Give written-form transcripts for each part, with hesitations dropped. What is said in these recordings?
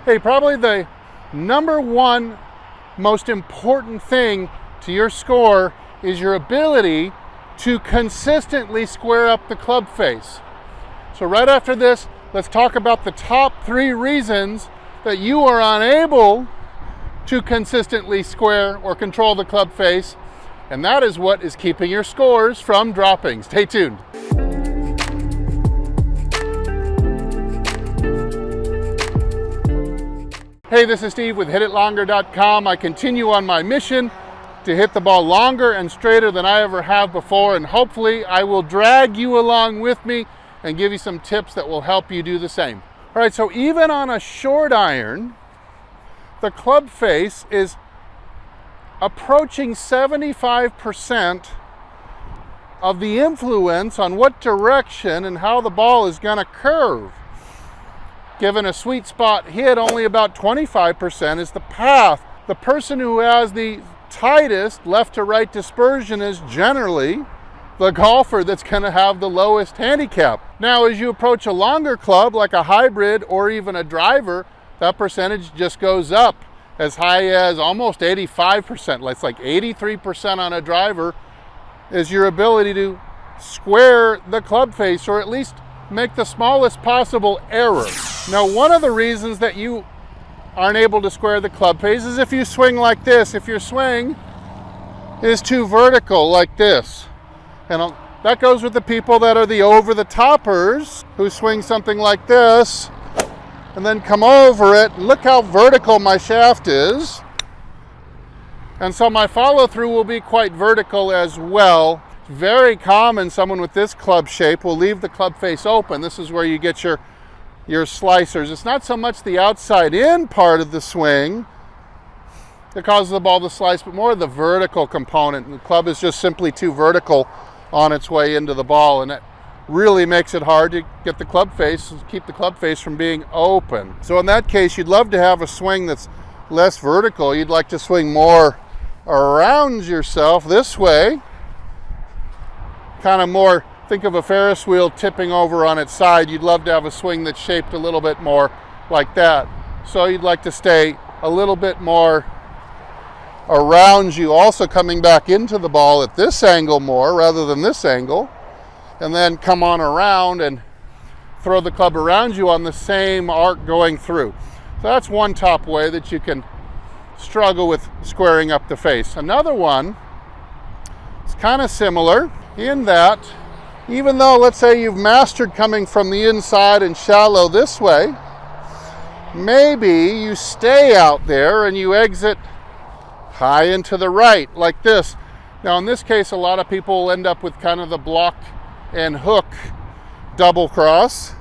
Hey, probably the number one most important thing to your score is your ability to consistently square up the club face. So right after this, let's talk about the top 3 reasons that you are unable to consistently square or control the club face, and that is what is keeping your scores from dropping. Stay tuned. Hey, this is Steve with HitItLonger.com. I continue on my mission to hit the ball longer and straighter than I ever have before, and hopefully I will drag you along with me and give you some tips that will help you do the same. All right, so even on a short iron, the club face is approaching 75% of the influence on what direction and how the ball is going to curve. Given a sweet spot hit, only about 25% is the path. The person who has the tightest left to right dispersion is generally the golfer that's going to have the lowest handicap. Now, as you approach a longer club like a hybrid or even a driver, that percentage just goes up as high as almost 85%. It's like 83% on a driver is your ability to square the club face, or at least make the smallest possible error. Now, one of the reasons that you aren't able to square the club face is if you swing like this. If your swing is too vertical like this. And that goes with the people that are the over-the-toppers who swing something like this and then come over it. Look how vertical my shaft is. And so my follow-through will be quite vertical as well. It's very common someone with this club shape will leave the club face open. This is where you get your slicers. It's not so much the outside in part of the swing that causes the ball to slice, but more the vertical component. And the club is just simply too vertical on its way into the ball, and it really makes it hard to get the club face, keep the club face from being open. So in that case, you'd love to have a swing that's less vertical. You'd like to swing more around yourself this way, kind of more. Think of a Ferris wheel tipping over on its side. You'd love to have a swing that's shaped a little bit more like that. So you'd like to stay a little bit more around you, also coming back into the ball at this angle more rather than this angle, and then come on around and throw the club around you on the same arc going through. So that's one top way that you can struggle with squaring up the face. Another one is kind of similar in that even though, let's say, you've mastered coming from the inside and shallow this way, maybe you stay out there and you exit high and to the right, like this. Now, in this case, a lot of people will end up with kind of the block and hook double cross.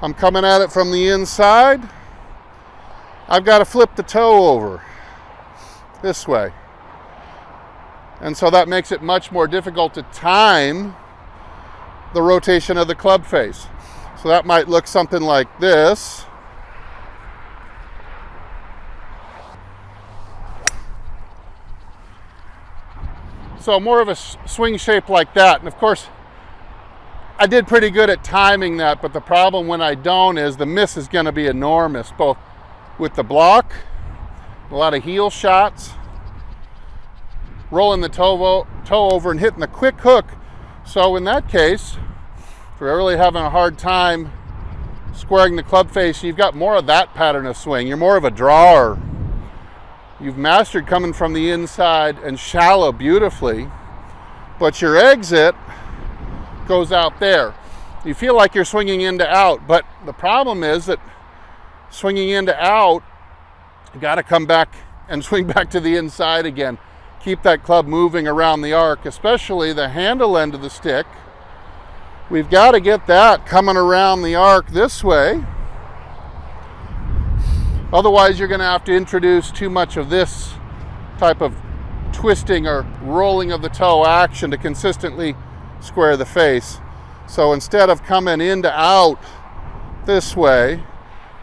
I'm coming at it from the inside. I've got to flip the toe over this way. And so that makes it much more difficult to time the rotation of the club face. So that might look something like this. So more of a swing shape like that. And of course, I did pretty good at timing that, but the problem when I don't is the miss is going to be enormous, both with the block, a lot of heel shots, rolling the toe over and hitting the quick hook. So in that case, if you're really having a hard time squaring the club face, you've got more of that pattern of swing. You're more of a drawer. You've mastered coming from the inside and shallow beautifully, but your exit goes out there. You feel like you're swinging in to out, but the problem is that swinging in to out, you got to come back and swing back to the inside again. Keep that club moving around the arc, especially the handle end of the stick. We've got to get that coming around the arc this way. Otherwise, you're going to have to introduce too much of this type of twisting or rolling of the toe action to consistently square the face. So instead of coming in to out this way,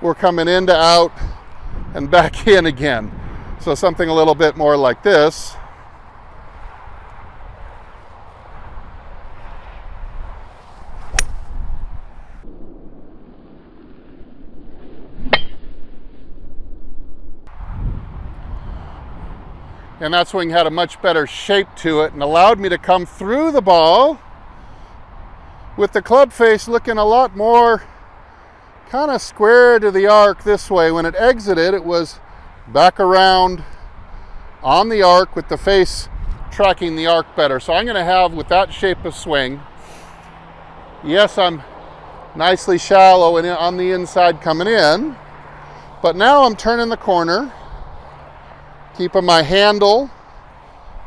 we're coming in to out and back in again. So something a little bit more like this. and that swing had a much better shape to it and allowed me to come through the ball with the club face looking a lot more kind of square to the arc this way. When it exited, it was back around on the arc with the face tracking the arc better. So I'm going to have, with that shape of swing, yes, I'm nicely shallow and on the inside coming in, but now I'm turning the corner, keeping my handle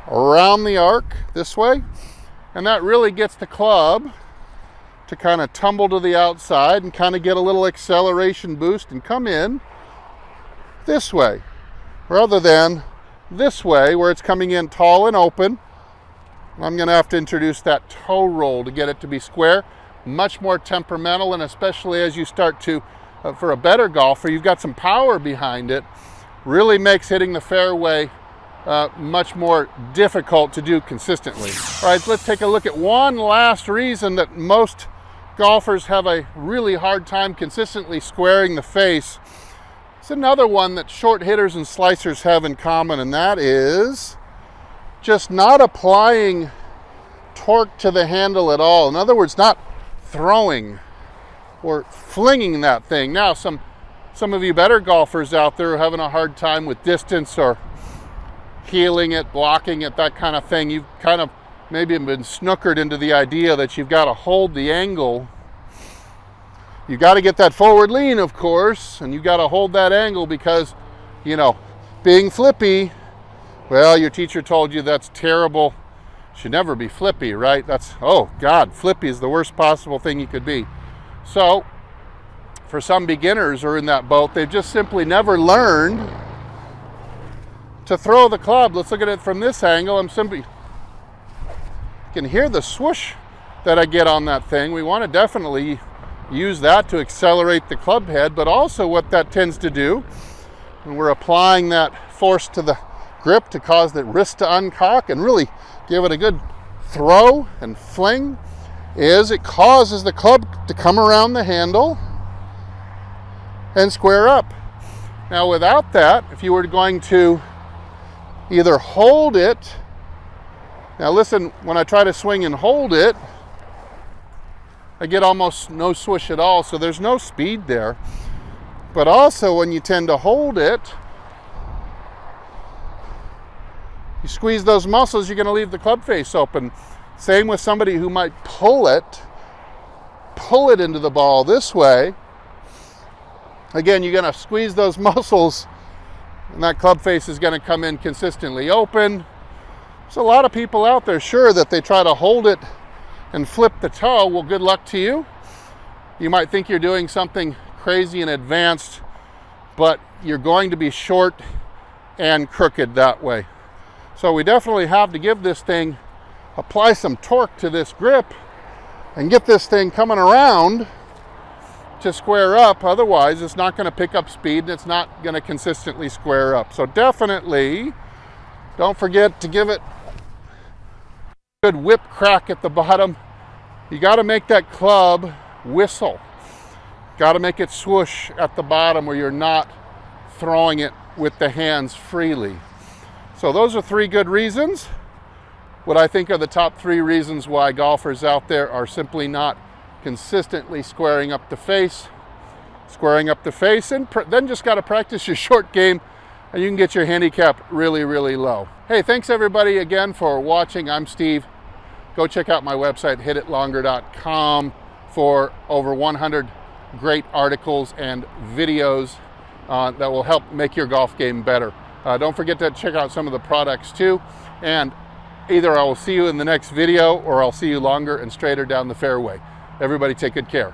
around the arc this way, and that really gets the club to kind of tumble to the outside and kind of get a little acceleration boost and come in this way, rather than this way where it's coming in tall and open. I'm going to have to introduce that toe roll to get it to be square, much more temperamental, and especially as you start to, for a better golfer, you've got some power behind it, really makes hitting the fairway much more difficult to do consistently. All right, let's take a look at one last reason that most golfers have a really hard time consistently squaring the face. It's another one that short hitters and slicers have in common, and that is just not applying torque to the handle at all. In other words, not throwing or flinging that thing. Now, some of you better golfers out there are having a hard time with distance or heeling it, blocking it, that kind of thing. You've kind of maybe been snookered into the idea that you've got to hold the angle. You've got to get that forward lean, of course, and you've got to hold that angle because, you know, being flippy, well, your teacher told you that's terrible. Should never be flippy, right? That's, oh God, flippy is the worst possible thing you could be. So, for some beginners who are in that boat, they've just simply never learned to throw the club. Let's look at it from this angle. You can hear the swoosh that I get on that thing. We want to definitely use that to accelerate the club head, but also what that tends to do when we're applying that force to the grip to cause the wrist to uncock and really give it a good throw and fling is it causes the club to come around the handle and square up. Now without that, if you were going to either hold it, now listen, when I try to swing and hold it, I get almost no swoosh at all, so there's no speed there. But also when you tend to hold it, you squeeze those muscles, you're going to leave the club face open. Same with somebody who might pull it into the ball this way. Again, you're going to squeeze those muscles and that club face is going to come in consistently open. There's a lot of people out there, sure, that they try to hold it and flip the toe. Well, good luck to you. You might think you're doing something crazy and advanced, but you're going to be short and crooked that way. So we definitely have to give this thing, apply some torque to this grip and get this thing coming around to square up. Otherwise, it's not going to pick up speed and it's not going to consistently square up. So definitely don't forget to give it a good whip crack at the bottom. You got to make that club whistle. Got to make it swoosh at the bottom where you're not throwing it with the hands freely. So those are 3 good reasons. What I think are the top 3 reasons why golfers out there are simply not consistently squaring up the face, and then just got to practice your short game and you can get your handicap really, really low. Hey, thanks everybody again for watching. I'm Steve. Go check out my website, hititlonger.com, for over 100 great articles and videos that will help make your golf game better. Don't forget to check out some of the products too. And either I will see you in the next video or I'll see you longer and straighter down the fairway. Everybody take good care.